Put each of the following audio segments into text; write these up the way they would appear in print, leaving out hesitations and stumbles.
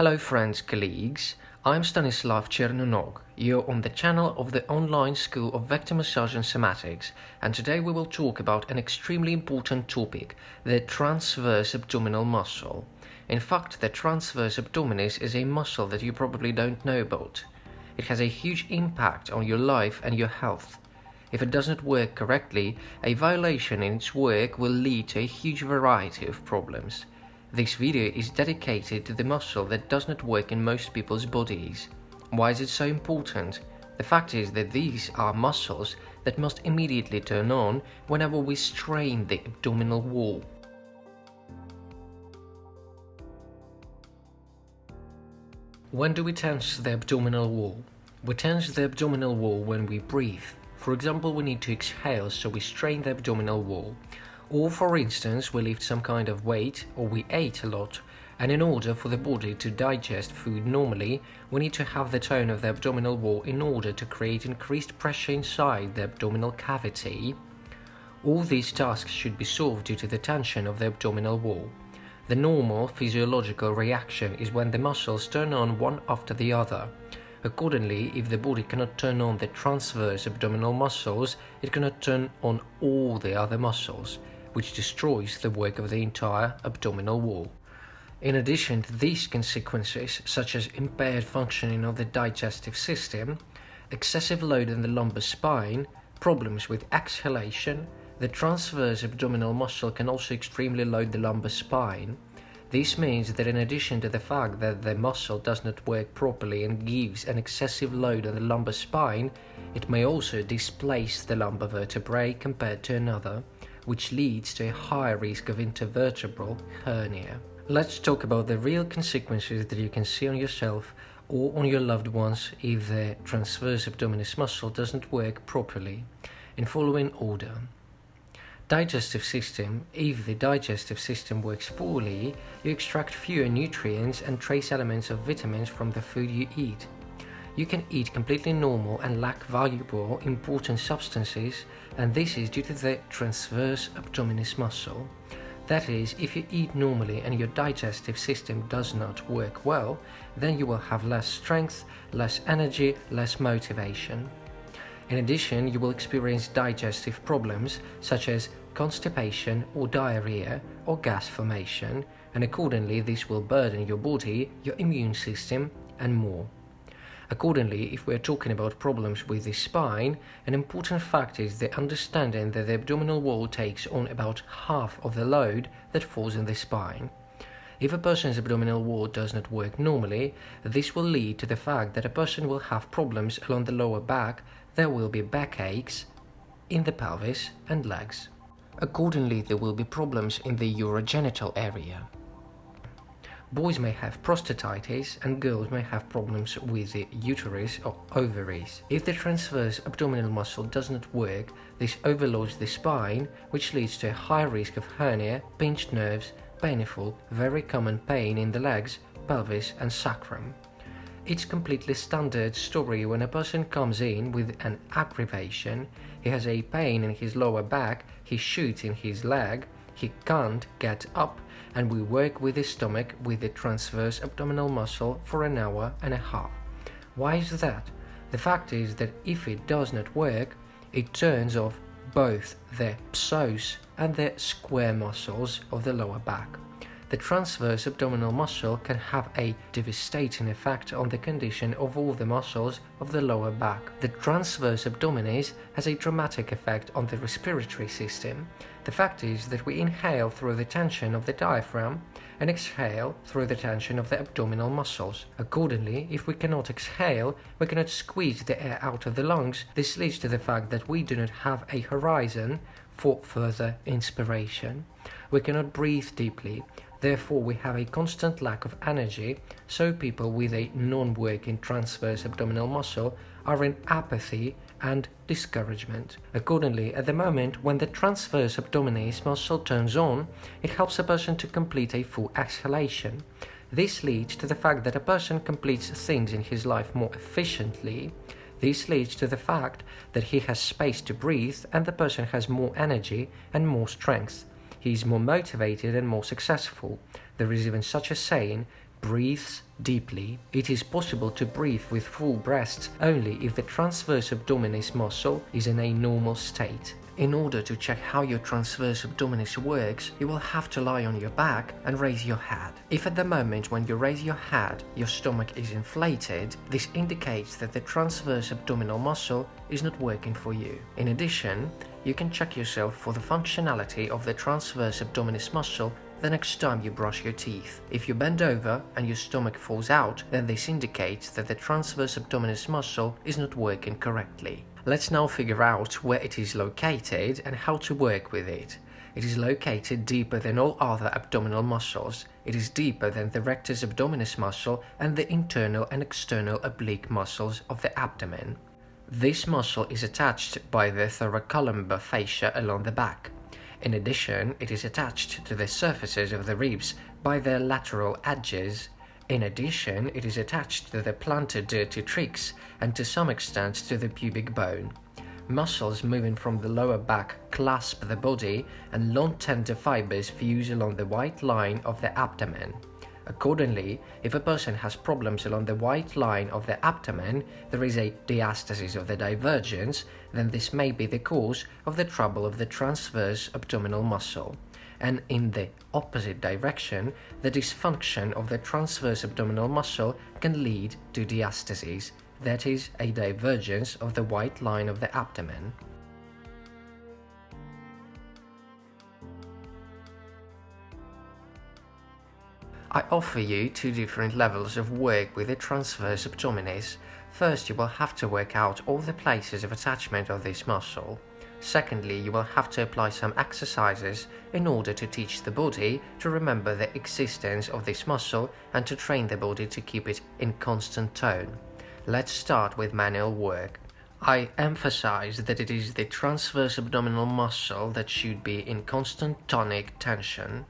Hello friends, colleagues, I'm Stanislav Chernog. You're on the channel of the online school of vector massage and somatics, and today we will talk about an extremely important topic, the transverse abdominal muscle. In fact, the transverse abdominis is a muscle that you probably don't know about. It has a huge impact on your life and your health. If it doesn't work correctly, a violation in its work will lead to a huge variety of problems. This video is dedicated to the muscle that does not work in most people's bodies. Why is it so important? The fact is that these are muscles that must immediately turn on whenever we strain the abdominal wall. When do we tense the abdominal wall? We tense the abdominal wall when we breathe. For example, we need to exhale, so we strain the abdominal wall. Or, for instance, we lift some kind of weight, or we ate a lot, and in order for the body to digest food normally, we need to have the tone of the abdominal wall in order to create increased pressure inside the abdominal cavity. All these tasks should be solved due to the tension of the abdominal wall. The normal physiological reaction is when the muscles turn on one after the other. Accordingly, if the body cannot turn on the transverse abdominal muscles, it cannot turn on all the other muscles, which destroys the work of the entire abdominal wall. In addition to these consequences, such as impaired functioning of the digestive system, excessive load in the lumbar spine, problems with exhalation, the transverse abdominal muscle can also extremely load the lumbar spine. This means that in addition to the fact that the muscle does not work properly and gives an excessive load on the lumbar spine, it may also displace the lumbar vertebrae compared to another, which leads to a higher risk of intervertebral hernia. Let's talk about the real consequences that you can see on yourself or on your loved ones if the transverse abdominis muscle doesn't work properly, in following order. Digestive system. If the digestive system works poorly, you extract fewer nutrients and trace elements of vitamins from the food you eat. You can eat completely normal and lack valuable, important substances, and this is due to the transverse abdominis muscle. That is, if you eat normally and your digestive system does not work well, then you will have less strength, less energy, less motivation. In addition, you will experience digestive problems such as constipation or diarrhea or gas formation, and accordingly this will burden your body, your immune system, and more. Accordingly, if we are talking about problems with the spine, an important fact is the understanding that the abdominal wall takes on about half of the load that falls in the spine. If a person's abdominal wall does not work normally, this will lead to the fact that a person will have problems along the lower back, there will be backaches in the pelvis and legs. Accordingly, there will be problems in the urogenital area. Boys may have prostatitis and girls may have problems with the uterus or ovaries. If the transverse abdominal muscle does not work, this overloads the spine, which leads to a high risk of hernia, pinched nerves, painful, very common pain in the legs, pelvis and sacrum. It's completely standard story when a person comes in with an aggravation, he has a pain in his lower back, he shoots in his leg, he can't get up, and we work with his stomach with the transverse abdominal muscle for an hour and a half. Why is that? The fact is that if it does not work, it turns off both the psoas and the square muscles of the lower back. The transverse abdominal muscle can have a devastating effect on the condition of all the muscles of the lower back. The transverse abdominis has a dramatic effect on the respiratory system. The fact is that we inhale through the tension of the diaphragm and exhale through the tension of the abdominal muscles. Accordingly, if we cannot exhale, we cannot squeeze the air out of the lungs. This leads to the fact that we do not have a horizon for further inspiration. We cannot breathe deeply. Therefore, we have a constant lack of energy, so people with a non-working transverse abdominal muscle are in apathy and discouragement. Accordingly, at the moment when the transverse abdominis muscle turns on, it helps a person to complete a full exhalation. This leads to the fact that a person completes things in his life more efficiently. This leads to the fact that he has space to breathe and the person has more energy and more strength. He is more motivated and more successful. There is even such a saying, breathes deeply. It is possible to breathe with full breaths only if the transverse abdominis muscle is in a normal state. In order to check how your transverse abdominis works, you will have to lie on your back and raise your head. If at the moment when you raise your head, your stomach is inflated, this indicates that the transverse abdominal muscle is not working for you. In addition, you can check yourself for the functionality of the transverse abdominis muscle the next time you brush your teeth. If you bend over and your stomach falls out, then this indicates that the transverse abdominis muscle is not working correctly. Let's now figure out where it is located and how to work with it. It is located deeper than all other abdominal muscles. It is deeper than the rectus abdominis muscle and the internal and external oblique muscles of the abdomen. This muscle is attached by the thoracolumbar fascia along the back. In addition, it is attached to the surfaces of the ribs by their lateral edges. In addition, it is attached to the plantar dirtitrix and to some extent to the pubic bone. Muscles moving from the lower back clasp the body, and long tender fibers fuse along the white line of the abdomen. Accordingly, if a person has problems along the white line of the abdomen, there is a diastasis of the divergence, then this may be the cause of the trouble of the transverse abdominal muscle. And in the opposite direction, the dysfunction of the transverse abdominal muscle can lead to diastasis, that is, a divergence of the white line of the abdomen. I offer you two different levels of work with the transverse abdominis. First, you will have to work out all the places of attachment of this muscle. Secondly, you will have to apply some exercises in order to teach the body to remember the existence of this muscle and to train the body to keep it in constant tone. Let's start with manual work. I emphasize that it is the transverse abdominal muscle that should be in constant tonic tension.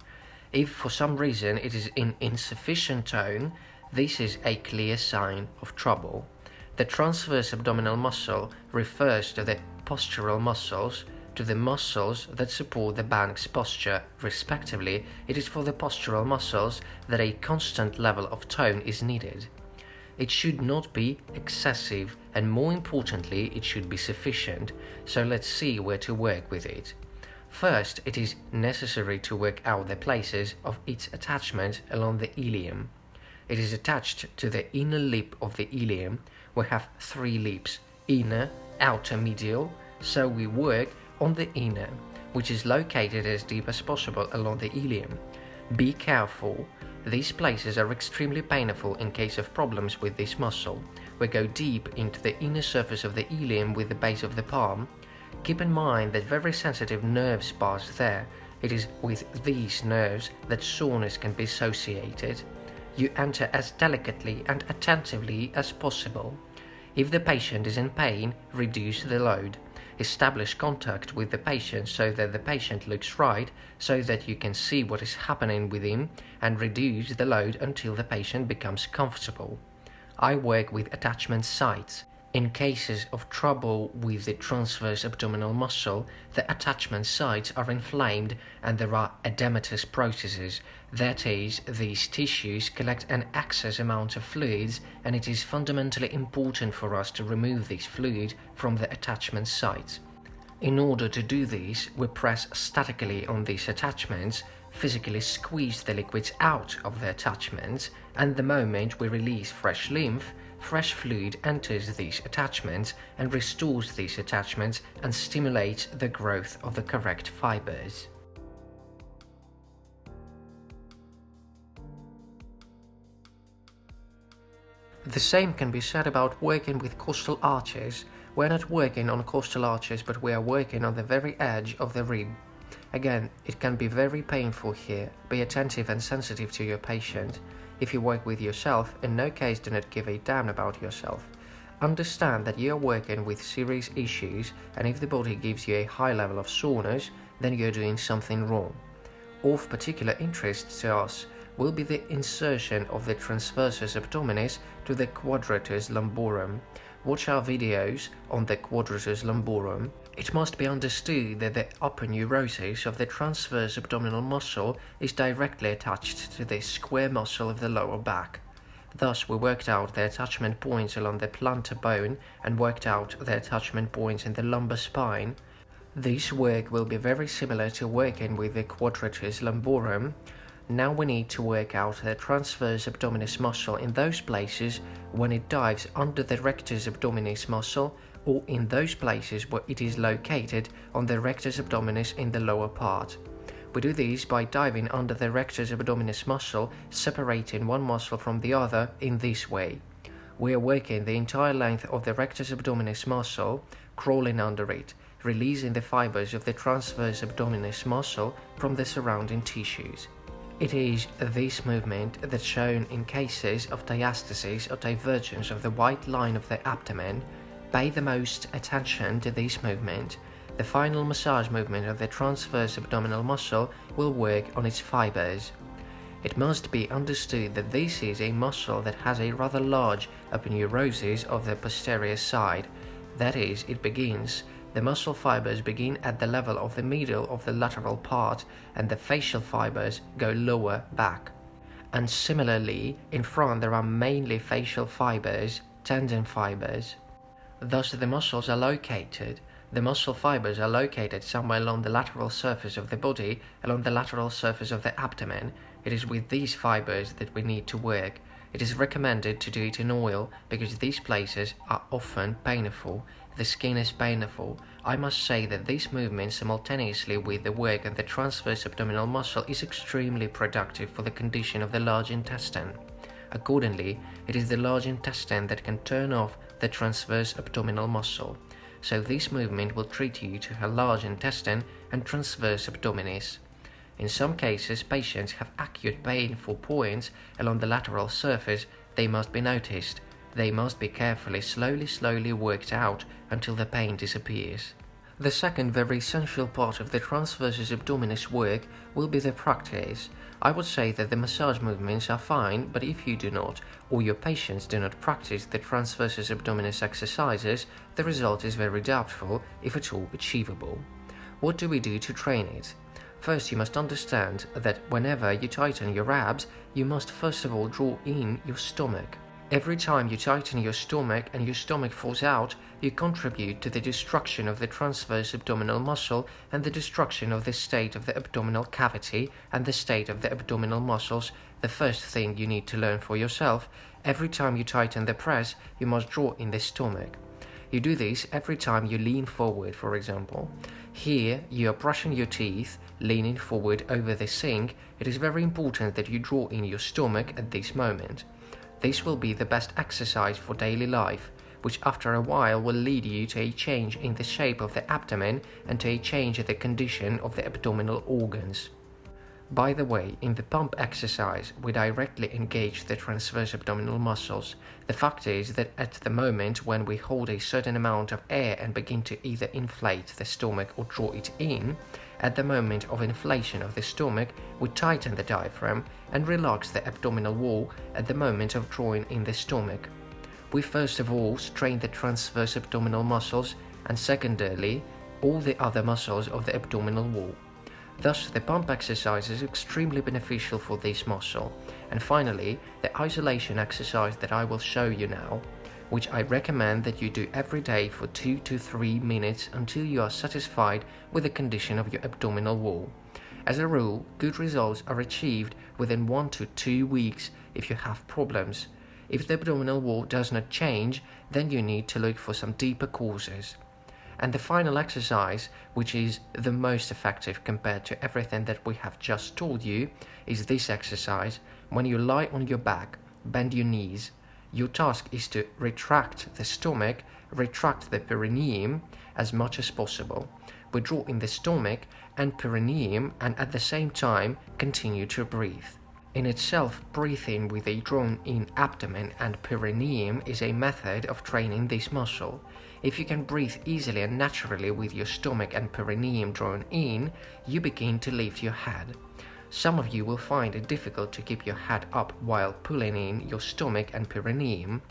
If for some reason it is in insufficient tone, this is a clear sign of trouble. The transverse abdominal muscle refers to the postural muscles, to the muscles that support the Banks posture, respectively. It is for the postural muscles that a constant level of tone is needed. It should not be excessive, and more importantly, it should be sufficient, so let's see where to work with it. First, it is necessary to work out the places of its attachment along the ilium. It is attached to the inner lip of the ilium. We have three lips: inner, outer, medial, so we work on the inner, which is located as deep as possible along the ilium. Be careful, these places are extremely painful in case of problems with this muscle. We go deep into the inner surface of the ilium with the base of the palm. Keep in mind that very sensitive nerves pass there. It is with these nerves that soreness can be associated. You enter as delicately and attentively as possible. If the patient is in pain, reduce the load. Establish contact with the patient so that the patient looks right, so that you can see what is happening with him, and reduce the load until the patient becomes comfortable. I work with attachment sites. In cases of trouble with the transverse abdominal muscle, the attachment sites are inflamed and there are edematous processes. That is, these tissues collect an excess amount of fluids, and it is fundamentally important for us to remove this fluid from the attachment sites. In order to do this, we press statically on these attachments, physically squeeze the liquids out of the attachments, and the moment we release fresh lymph, fresh fluid enters these attachments and restores these attachments and stimulates the growth of the correct fibers. The same can be said about working with costal arches. We're not working on costal arches, but we are working on the very edge of the rib. Again, it can be very painful here. Be attentive and sensitive to your patient. If you work with yourself, in no case do not give a damn about yourself. Understand that you are working with serious issues, and if the body gives you a high level of soreness, then you're doing something wrong. Of particular interest to us will be the insertion of the transversus abdominis to the quadratus lumborum. Watch our videos on the quadratus lumborum. It must be understood that the upper neurosis of the transverse abdominal muscle is directly attached to the square muscle of the lower back. Thus, we worked out the attachment points along the plantar bone and worked out the attachment points in the lumbar spine. This work will be very similar to working with the quadratus lumborum. Now we need to work out the transverse abdominis muscle in those places when it dives under the rectus abdominis muscle, or in those places where it is located on the rectus abdominis in the lower part. We do this by diving under the rectus abdominis muscle, separating one muscle from the other in this way. We are working the entire length of the rectus abdominis muscle, crawling under it, releasing the fibers of the transverse abdominis muscle from the surrounding tissues. It is this movement that's shown in cases of diastasis or divergence of the white line of the abdomen. Pay the most attention to this movement. The final massage movement of the transverse abdominal muscle will work on its fibers. It must be understood that this is a muscle that has a rather large aponeurosis of the posterior side. That is, the muscle fibers begin at the level of the middle of the lateral part, and the facial fibers go lower back. And similarly, in front there are mainly facial fibers, tendon fibers. Thus the muscles are located. The muscle fibers are located somewhere along the lateral surface of the body, along the lateral surface of the abdomen. It is with these fibers that we need to work. It is recommended to do it in oil because these places are often painful. The skin is painful. I must say that this movement simultaneously with the work on the transverse abdominal muscle is extremely productive for the condition of the large intestine. Accordingly, it is the large intestine that can turn off the transverse abdominal muscle. So this movement will treat you to her large intestine and transverse abdominis. In some cases, patients have acute painful points along the lateral surface. They must be noticed. They must be carefully, slowly worked out until the pain disappears. The second very essential part of the transversus abdominis work will be the practice. I would say that the massage movements are fine, but if you do not, or your patients do not practice the transversus abdominis exercises, the result is very doubtful, if at all achievable. What do we do to train it? First, you must understand that whenever you tighten your abs, you must first of all draw in your stomach. Every time you tighten your stomach and your stomach falls out, you contribute to the destruction of the transverse abdominal muscle and the destruction of the state of the abdominal cavity and the state of the abdominal muscles. The first thing you need to learn for yourself: every time you tighten the press, you must draw in the stomach. You do this every time you lean forward, for example. Here, you are brushing your teeth, leaning forward over the sink. It is very important that you draw in your stomach at this moment. This will be the best exercise for daily life, which after a while will lead you to a change in the shape of the abdomen and to a change in the condition of the abdominal organs. By the way, in the pump exercise, we directly engage the transverse abdominal muscles. The fact is that at the moment when we hold a certain amount of air and begin to either inflate the stomach or draw it in, at the moment of inflation of the stomach, we tighten the diaphragm and relax the abdominal wall at the moment of drawing in the stomach. We first of all strain the transverse abdominal muscles and secondarily all the other muscles of the abdominal wall. Thus, the pump exercise is extremely beneficial for this muscle. And finally, the isolation exercise that I will show you now, which I recommend that you do every day for 2 to 3 minutes until you are satisfied with the condition of your abdominal wall. As a rule, good results are achieved within 1 to 2 weeks if you have problems. If the abdominal wall does not change, then you need to look for some deeper causes. And the final exercise, which is the most effective compared to everything that we have just told you, is this exercise. When you lie on your back, bend your knees. Your task is to retract the stomach, retract the perineum as much as possible. We draw in the stomach and perineum and at the same time continue to breathe. In itself, breathing with a drawn-in abdomen and perineum is a method of training this muscle. If you can breathe easily and naturally with your stomach and perineum drawn in, you begin to lift your head. Some of you will find it difficult to keep your head up while pulling in your stomach and perineum.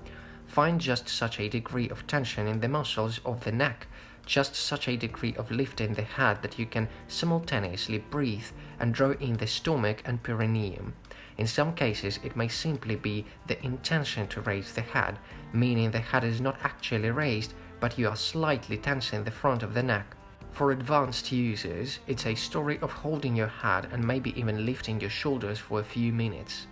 Find just such a degree of tension in the muscles of the neck just such a degree of lifting the head that you can simultaneously breathe and draw in the stomach and perineum. In some cases, it may simply be the intention to raise the head, meaning the head is not actually raised, but you are slightly tensing the front of the neck. For advanced users, it's a story of holding your head and maybe even lifting your shoulders for a few minutes.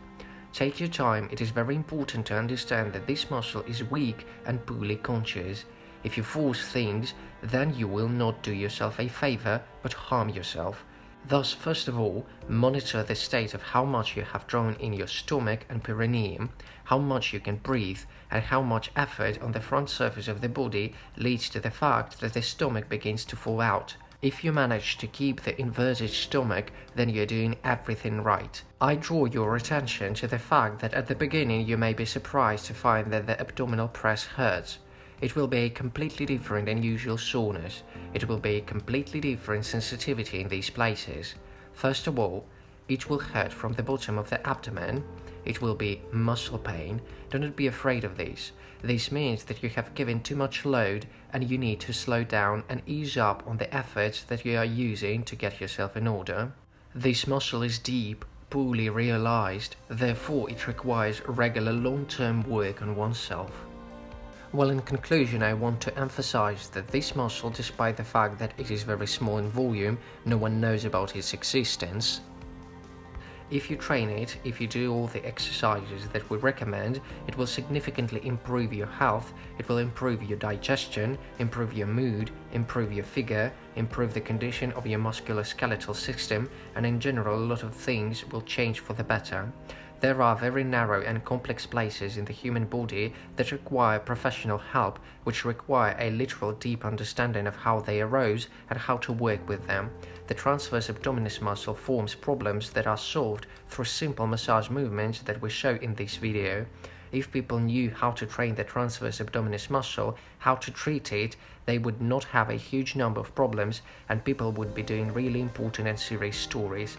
Take your time. It is very important to understand that this muscle is weak and poorly conscious. If you force things, then you will not do yourself a favor, but harm yourself. Thus, first of all, monitor the state of how much you have drawn in your stomach and perineum, how much you can breathe, and how much effort on the front surface of the body leads to the fact that the stomach begins to fall out. If you manage to keep the inverted stomach, then you're doing everything right. I draw your attention to the fact that at the beginning you may be surprised to find that the abdominal press hurts. It will be a completely different and usual soreness. It will be a completely different sensitivity in these places. First of all, it will hurt from the bottom of the abdomen. It will be muscle pain. Do not be afraid of this. This means that you have given too much load and you need to slow down and ease up on the efforts that you are using to get yourself in order. This muscle is deep, poorly realized, therefore it requires regular long-term work on oneself. Well, in conclusion, I want to emphasize that this muscle, despite the fact that it is very small in volume, no one knows about its existence. If you train it, if you do all the exercises that we recommend, it will significantly improve your health, it will improve your digestion, improve your mood, improve your figure, improve the condition of your musculoskeletal system, and in general a lot of things will change for the better. There are very narrow and complex places in the human body that require professional help, which require a literal deep understanding of how they arose and how to work with them. The transverse abdominis muscle forms problems that are solved through simple massage movements that we show in this video. If people knew how to train the transverse abdominis muscle, how to treat it, they would not have a huge number of problems and people would be doing really important and serious stories.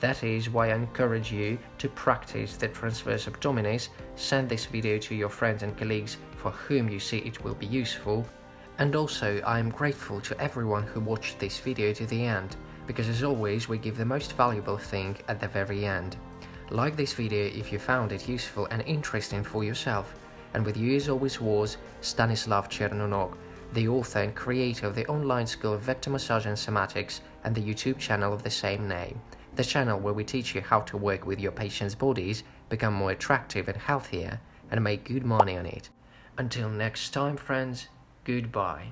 That is why I encourage you to practice the transverse abdominis. Send this video to your friends and colleagues for whom you see it will be useful. And also, I am grateful to everyone who watched this video to the end, because as always we give the most valuable thing at the very end. Like this video if you found it useful and interesting for yourself. And with you as always was Stanislav Chernog, the author and creator of the online school of Vector Massage and Somatics and the YouTube channel of the same name. The channel where we teach you how to work with your patients' bodies, become more attractive and healthier, and make good money on it. Until next time, friends, goodbye.